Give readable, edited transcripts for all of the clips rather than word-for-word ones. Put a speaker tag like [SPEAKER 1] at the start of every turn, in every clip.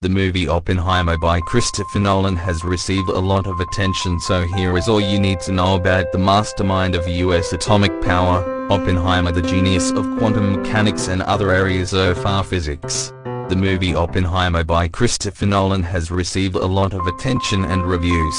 [SPEAKER 1] The movie Oppenheimer by Christopher Nolan has received a lot of attention, so here is all you need to know about the mastermind of US atomic power, Oppenheimer, the genius of quantum mechanics and other areas of our physics. The movie Oppenheimer by Christopher Nolan has received a lot of attention and reviews.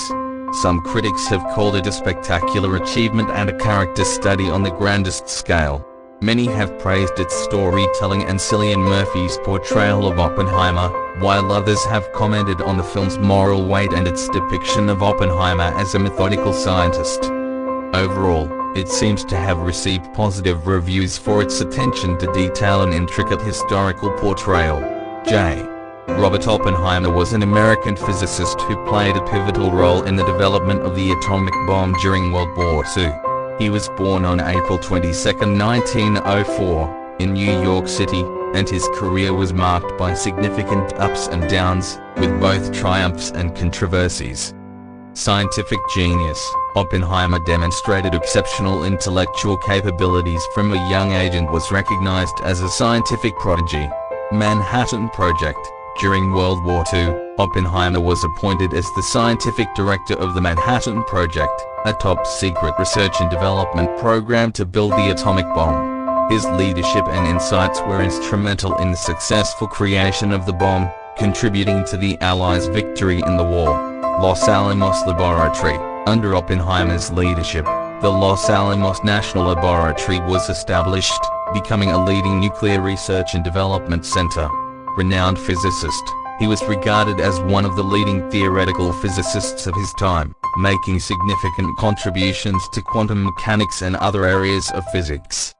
[SPEAKER 1] Some critics have called it a spectacular achievement and a character study on the grandest scale. Many have praised its storytelling and Cillian Murphy's portrayal of Oppenheimer, while others have commented on the film's moral weight and its depiction of Oppenheimer as a methodical scientist. Overall, it seems to have received positive reviews for its attention to detail and intricate historical portrayal. J. Robert Oppenheimer was an American physicist who played a pivotal role in the development of the atomic bomb during World War II. He was born on April 22, 1904, in New York City, and his career was marked by significant ups and downs, with both triumphs and controversies. Scientific genius, Oppenheimer demonstrated exceptional intellectual capabilities from a young age and was recognized as a scientific prodigy. Manhattan Project. During World War II, Oppenheimer was appointed as the scientific director of the Manhattan Project, a top-secret research and development program to build the atomic bomb. His leadership and insights were instrumental in the successful creation of the bomb, contributing to the Allies' victory in the war. Los Alamos Laboratory. Under Oppenheimer's leadership, the Los Alamos National Laboratory was established, becoming a leading nuclear research and development center. Renowned physicist, he was regarded as one of the leading theoretical physicists of his time, making significant contributions to quantum mechanics and other areas of physics.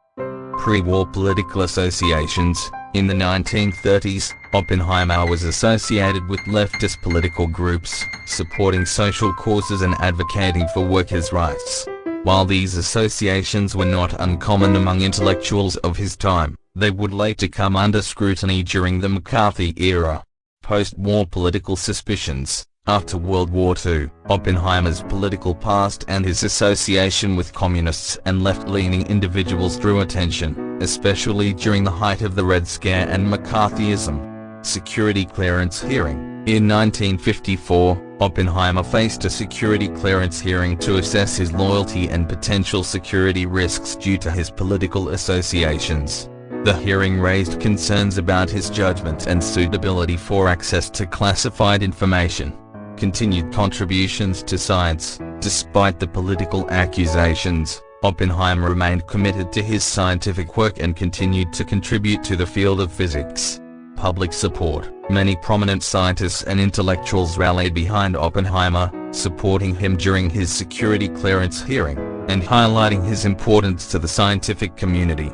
[SPEAKER 1] Pre-war political associations. In the 1930s, Oppenheimer was associated with leftist political groups, supporting social causes and advocating for workers' rights. While these associations were not uncommon among intellectuals of his time, they would later come under scrutiny during the McCarthy era. Post-war political suspicions. After World War II, Oppenheimer's political past and his association with communists and left-leaning individuals drew attention, especially during the height of the Red Scare and McCarthyism. Security clearance hearing. In 1954, Oppenheimer faced a security clearance hearing to assess his loyalty and potential security risks due to his political associations. The hearing raised concerns about his judgment and suitability for access to classified information. Continued contributions to science. Despite the political accusations, Oppenheimer remained committed to his scientific work and continued to contribute to the field of physics. Public support. Many prominent scientists and intellectuals rallied behind Oppenheimer, supporting him during his security clearance hearing, and highlighting his importance to the scientific community.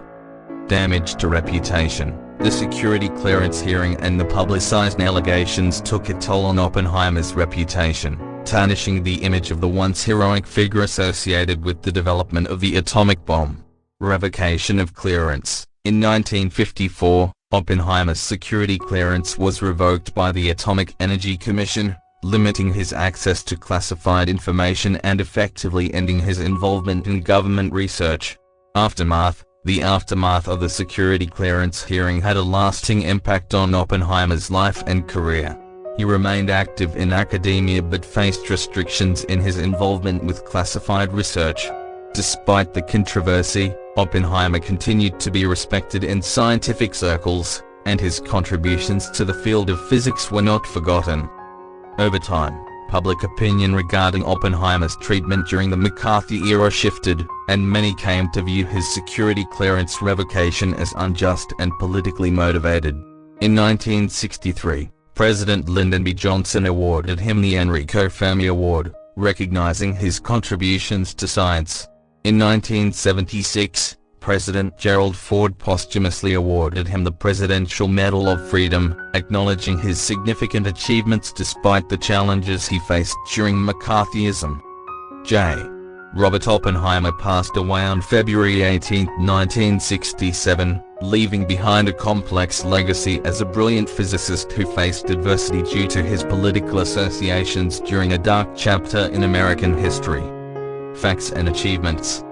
[SPEAKER 1] Damage to reputation. The security clearance hearing and the publicized allegations took a toll on Oppenheimer's reputation, tarnishing the image of the once heroic figure associated with the development of the atomic bomb. Revocation of clearance. In 1954, Oppenheimer's security clearance was revoked by the Atomic Energy Commission, limiting his access to classified information and effectively ending his involvement in government research. Aftermath. The aftermath of the security clearance hearing had a lasting impact on Oppenheimer's life and career. He remained active in academia but faced restrictions in his involvement with classified research. Despite the controversy, Oppenheimer continued to be respected in scientific circles, and his contributions to the field of physics were not forgotten. Over time, public opinion regarding Oppenheimer's treatment during the McCarthy era shifted, and many came to view his security clearance revocation as unjust and politically motivated. In 1963, President Lyndon B. Johnson awarded him the Enrico Fermi Award, recognizing his contributions to science. In 1976, President Gerald Ford posthumously awarded him the Presidential Medal of Freedom, acknowledging his significant achievements despite the challenges he faced during McCarthyism. J. Robert Oppenheimer passed away on February 18, 1967, leaving behind a complex legacy as a brilliant physicist who faced adversity due to his political associations during a dark chapter in American history. Facts and achievements.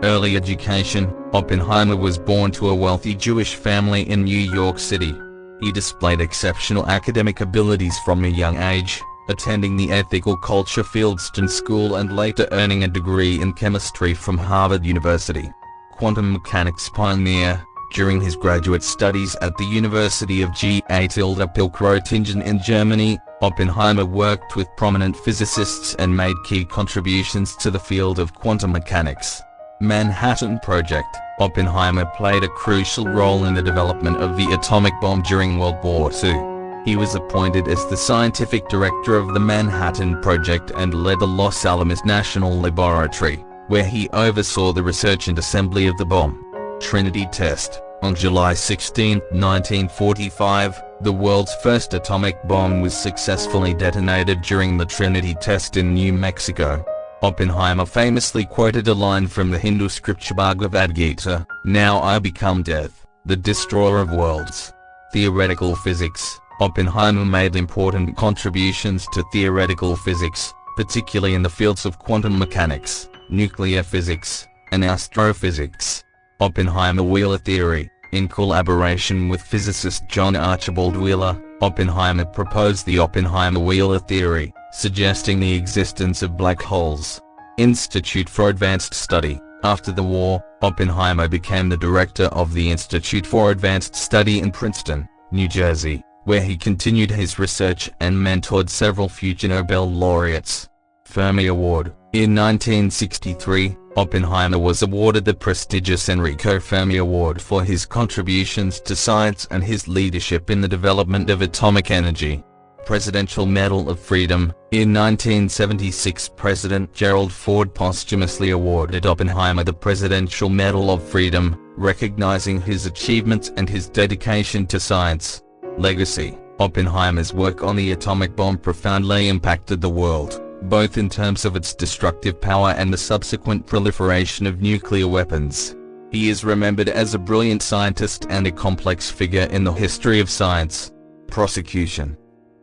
[SPEAKER 1] Early education. Oppenheimer was born to a wealthy Jewish family in New York City. He displayed exceptional academic abilities from a young age, attending the ethical culture Fieldston School and later earning a degree in chemistry from Harvard University. Quantum mechanics pioneer, during his graduate studies at the University of Gotha-Pilkrottingen in Germany, Oppenheimer worked with prominent physicists and made key contributions to the field of quantum mechanics. Manhattan Project. Oppenheimer played a crucial role in the development of the atomic bomb during World War II. He was appointed as the scientific director of the Manhattan Project and led the Los Alamos National Laboratory, where he oversaw the research and assembly of the bomb. Trinity Test. On July 16, 1945, the world's first atomic bomb was successfully detonated during the Trinity Test in New Mexico. Oppenheimer famously quoted a line from the Hindu scripture Bhagavad Gita, "Now I become death, the destroyer of worlds." Theoretical physics. Oppenheimer made important contributions to theoretical physics, particularly in the fields of quantum mechanics, nuclear physics, and astrophysics. Oppenheimer-Wheeler theory. In collaboration with physicist John Archibald Wheeler, Oppenheimer proposed the Oppenheimer-Wheeler theory, suggesting the existence of black holes. Institute for Advanced Study. After the war, Oppenheimer became the director of the Institute for Advanced Study in Princeton, New Jersey, where he continued his research and mentored several future Nobel laureates. Fermi Award. In 1963, Oppenheimer was awarded the prestigious Enrico Fermi Award for his contributions to science and his leadership in the development of atomic energy. Presidential Medal of Freedom. In 1976, President Gerald Ford posthumously awarded Oppenheimer the Presidential Medal of Freedom, recognizing his achievements and his dedication to science. Legacy. Oppenheimer's work on the atomic bomb profoundly impacted the world, both in terms of its destructive power and the subsequent proliferation of nuclear weapons. He is remembered as a brilliant scientist and a complex figure in the history of science. Prosecution.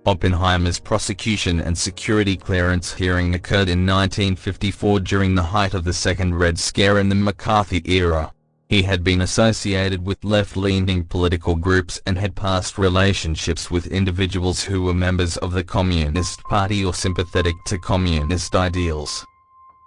[SPEAKER 1] Oppenheimer's prosecution and security clearance hearing occurred in 1954 during the height of the Second Red Scare in the McCarthy era. He had been associated with left-leaning political groups and had past relationships with individuals who were members of the Communist Party or sympathetic to communist ideals.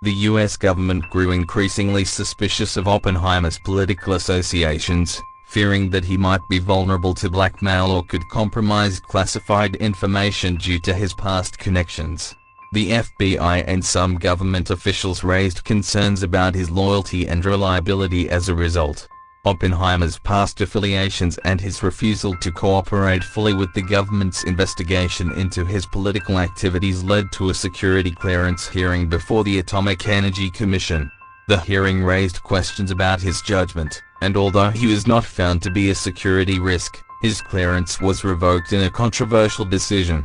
[SPEAKER 1] The U.S. government grew increasingly suspicious of Oppenheimer's political associations, fearing that he might be vulnerable to blackmail or could compromise classified information due to his past connections. The FBI and some government officials raised concerns about his loyalty and reliability as a result. Oppenheimer's past affiliations and his refusal to cooperate fully with the government's investigation into his political activities led to a security clearance hearing before the Atomic Energy Commission. The hearing raised questions about his judgment, and although he was not found to be a security risk, his clearance was revoked in a controversial decision.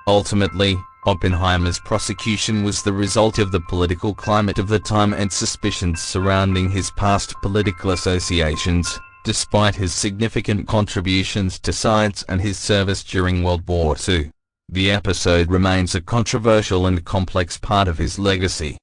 [SPEAKER 1] Ultimately, Oppenheimer's prosecution was the result of the political climate of the time and suspicions surrounding his past political associations, despite his significant contributions to science and his service during World War II. The episode remains a controversial and complex part of his legacy.